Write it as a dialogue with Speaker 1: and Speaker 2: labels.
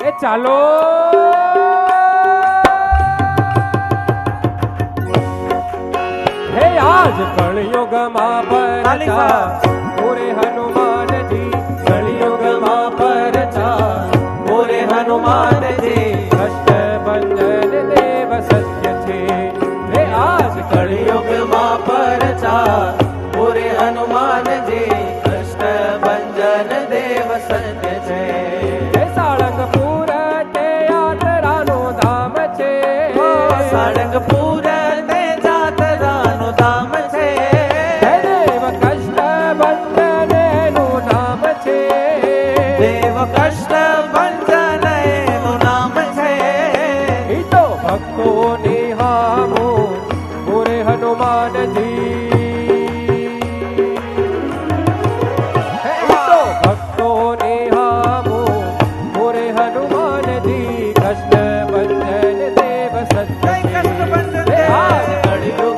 Speaker 1: એ ચાલો હે આજ કળયુગમાં પરચા મોરે હનુમાનજી કળયુગમાં પરચા મોરે હનુમાનજી કષ્ટભંજન દેવ સત્ય છે હે આજ કળયુગમાં પરચા મોરે હનુમાનજી કષ્ટભંજન દેવ સત્ય છે હે સાળંગપુર તે યાત્રાનું ધામ છે સાળંગપુર તે જાત્રાનું ધામ છે હે દેવ કષ્ટભંજન એનું નામ છે દેવ કષ્ટભંજન એનું નામ છે ઈ તો ભક્તોની હામો મોરે હનુમાનજી ભક્તોની હામો મોરે હનુમાનજી કષ્ટભંજન દેવ સત્ય છે